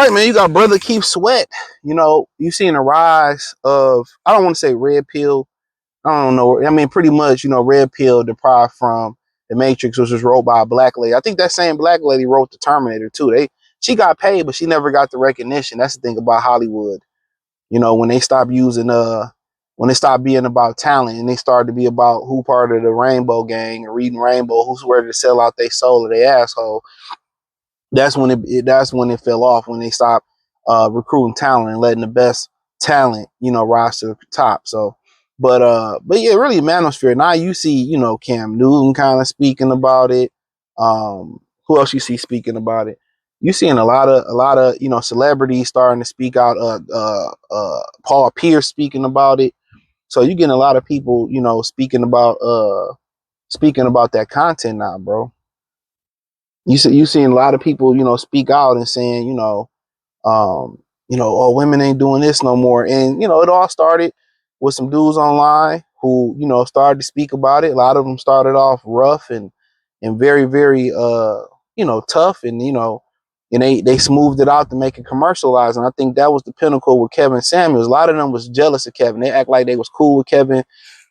right, man. You got Brother Keith Sweat. You seen a rise of, I don't want to say red pill. I don't know. I mean, pretty much, red pill deprived from the Matrix, which was wrote by a black lady. I think that same black lady wrote the Terminator too. She got paid, but she never got the recognition. That's the thing about Hollywood. When they stop using when they stop being about talent and they start to be about who part of the rainbow gang and reading rainbow, who's ready to sell out their soul or their asshole. That's when it fell off, when they stopped recruiting talent and letting the best talent, rise to the top. So, but yeah, really manosphere. Now you see, Cam Newton kind of speaking about it. Who else you see speaking about it? You seeing a lot of celebrities starting to speak out. Paul Pierce speaking about it. So you getting a lot of people, speaking about that content now, bro. You seeing a lot of people, speak out and saying, um, oh, women ain't doing this no more. And, it all started with some dudes online who, started to speak about it. A lot of them started off rough and very, very, tough. And, and they smoothed it out to make it commercialized. And I think that was the pinnacle with Kevin Samuels. A lot of them was jealous of Kevin. They act like they was cool with Kevin,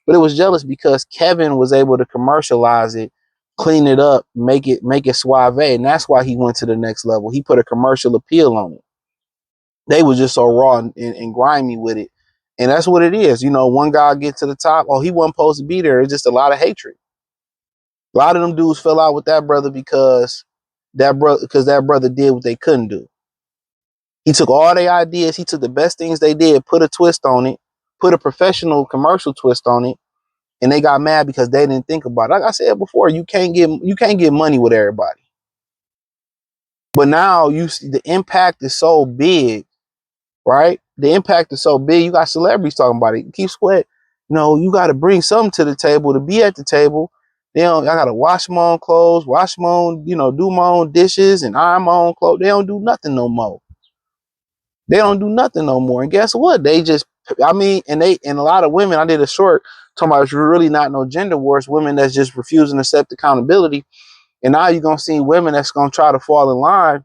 but it was jealous because Kevin was able to commercialize it, clean it up, make it suave. And that's why he went to the next level. He put a commercial appeal on it. They was just so raw and grimy with it. And that's what it is. One guy get to the top. Oh, he wasn't supposed to be there. It's just a lot of hatred. A lot of them dudes fell out with that brother because that brother did what they couldn't do. He took all their ideas. He took the best things they did, put a twist on it, put a professional commercial twist on it, and they got mad because they didn't think about it. Like I said before, you can't get money with everybody. But now you see the impact is so big, right? The impact is so big. You got celebrities talking about it. Keep Sweat. You got to bring something to the table to be at the table. I got to wash my own clothes, wash my own, do my own dishes and iron my own clothes. They don't do nothing no more. They don't do nothing no more. And guess what? They just, and a lot of women, I did a short talking about it's really not no gender wars, women that's just refusing to accept accountability. And now you're going to see women that's going to try to fall in line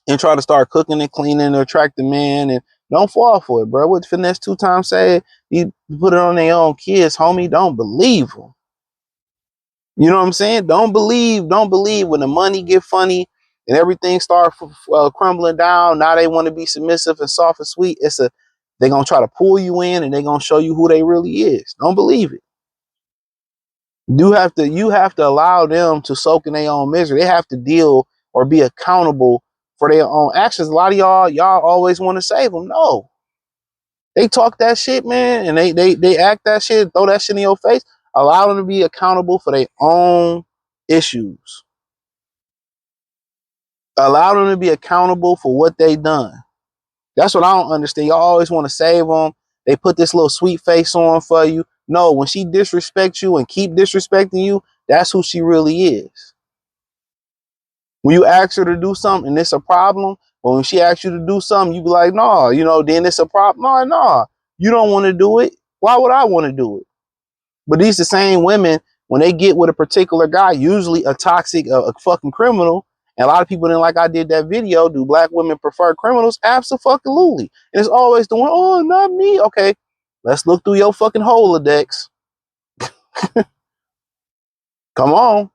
and try to start cooking and cleaning and attract the man, and don't fall for it, bro. What Finesse 2 times said, you put it on their own kids, homie. Don't believe them. You know what I'm saying? Don't believe when the money get funny and everything start crumbling down. Now they want to be submissive and soft and sweet. They're going to try to pull you in and they're going to show you who they really is. Don't believe it. You have to allow them to soak in their own misery. They have to deal or be accountable for their own actions. A lot of y'all always want to save them. No. They talk that shit, man, and they act that shit, throw that shit in your face. Allow them to be accountable for their own issues. Allow them to be accountable for what they done. That's what I don't understand. Y'all always want to save them. They put this little sweet face on for you. No, when she disrespects you and keep disrespecting you, that's who she really is. When you ask her to do something and it's a problem, but when she asks you to do something, you be like, no, then it's a problem. No, you don't want to do it. Why would I want to do it? But these the same women, when they get with a particular guy, usually a toxic, a fucking criminal, and a lot of people didn't like I did that video. Do black women prefer criminals? Absolutely. And it's always the one, oh, not me. Okay, let's look through your fucking Holodex. Come on.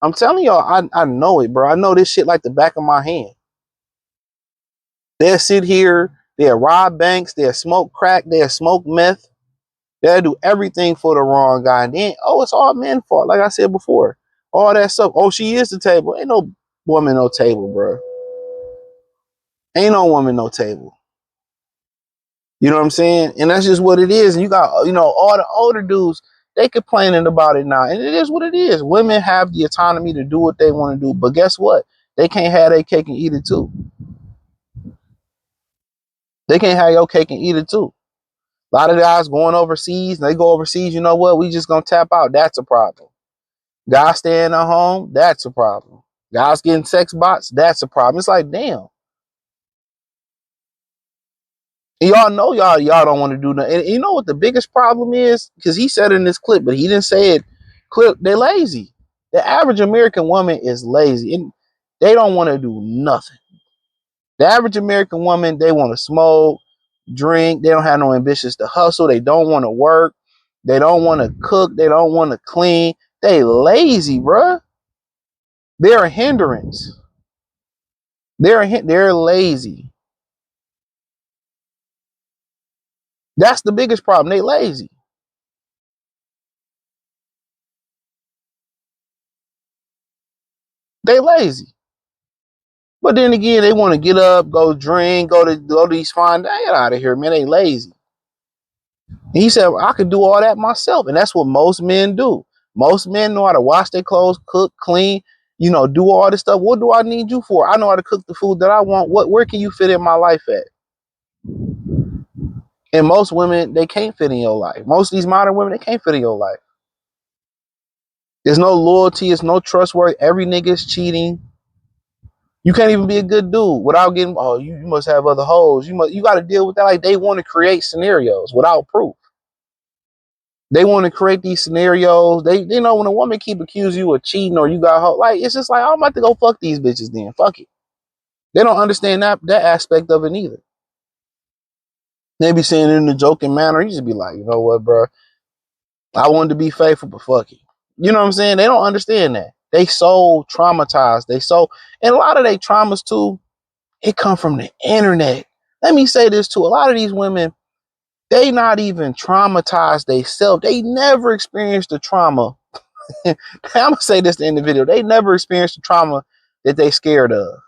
I'm telling y'all, I know it, bro. I know this shit like the back of my hand. They'll sit here, they'll rob banks, they'll smoke crack, they'll smoke meth. They'll do everything for the wrong guy. And then, it's all men's fault. Like I said before, all that stuff. Oh, she is the table. Ain't no woman, no table, bro. Ain't no woman, no table. You know what I'm saying? And that's just what it is. And you got, all the older dudes, they complaining about it now. And it is what it is. Women have the autonomy to do what they want to do. But guess what? They can't have their cake and eat it too. They can't have your cake and eat it too. A lot of guys going overseas, they go overseas, you know what? We just going to tap out. That's a problem. Guys staying at home, that's a problem. Guys getting sex bots, that's a problem. It's like, damn. And y'all know y'all don't want to do nothing. And you know what the biggest problem is? Because he said in this clip, but he didn't say it. Clip, they're lazy. The average American woman is lazy. And they don't want to do nothing. The average American woman, they want to smoke, drink. They don't have no ambitions to hustle. They don't want to work. They don't want to cook. They don't want to clean. They lazy, bruh. They're a hindrance. They're lazy. That's the biggest problem. They lazy. They lazy. But then again, they want to get up, go drink, go to these fine. Get out of here, man. They lazy. And he said, I could do all that myself. And that's what most men do. Most men know how to wash their clothes, cook, clean, do all this stuff. What do I need you for? I know how to cook the food that I want. Where can you fit in my life at? And most women, they can't fit in your life. Most of these modern women, they can't fit in your life. There's no loyalty. There's no trustworthy. Every nigga is cheating. You can't even be a good dude without getting, oh, you must have other hoes. You got to deal with that. Like, they want to create scenarios without proof. They want to create these scenarios. They know when a woman keep accusing you of cheating or you got hoes, like, it's just like, I'm about to go fuck these bitches then. Fuck it. They don't understand that aspect of it either. They be saying it in a joking manner. You just be like, you know what, bro? I wanted to be faithful, but fuck it. You know what I'm saying? They don't understand that. They so traumatized. And a lot of their traumas too, it come from the internet. Let me say this too. A lot of these women, they not even traumatized themselves. They never experienced the trauma. I'm gonna say this in the video. They never experienced the trauma that they scared of.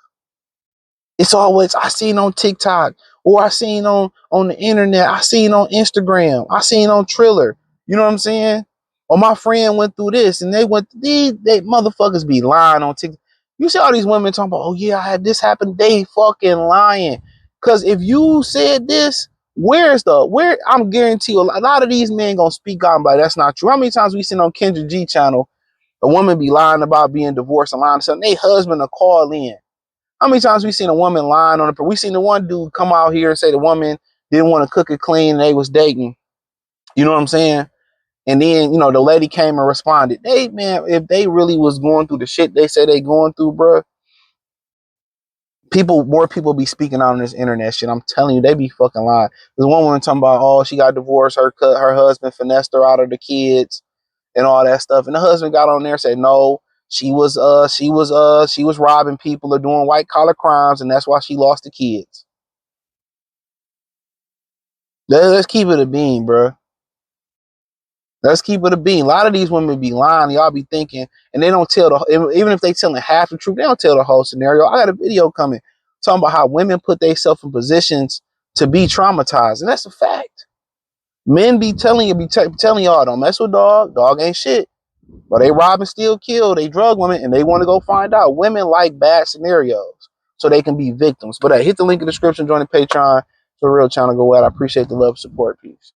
It's always, I seen on TikTok, or I seen on the internet, I seen on Instagram, I seen on Triller. You know what I'm saying? Or my friend went through this, and they motherfuckers be lying on TikTok. You see all these women talking about, oh yeah, I had this happen. They fucking lying. Cause if you said this, where I'm guarantee you a lot of these men gonna speak out about that's not true. How many times we seen on Kendra G channel a woman be lying about being divorced and lying to something? They husband to call in. How many times we seen a woman lying on it? We seen the one dude come out here and say the woman didn't want to cook it clean and they was dating. You know what I'm saying? And then, the lady came and responded. Hey, man, if they really was going through the shit they say they going through, bro, more people be speaking out on this internet shit. I'm telling you, they be fucking lying. There's one woman talking about, oh, she got divorced. Her husband finessed her out of the kids and all that stuff. And the husband got on there and said, no, she was robbing people or doing white collar crimes, and that's why she lost the kids. Let's keep it a bean, bro. Let's keep it a bean. A lot of these women be lying. Y'all be thinking, and they don't tell even if they telling half the truth, they don't tell the whole scenario. I got a video coming talking about how women put themselves in positions to be traumatized, and that's a fact. Men be telling telling y'all, don't mess with dog. Dog ain't shit. But they rob and steal, kill, they drug women, and they want to go find out. Women like bad scenarios so they can be victims. But hit the link in the description, join the Patreon. It's a real channel. Go out. I appreciate the love, support, peace.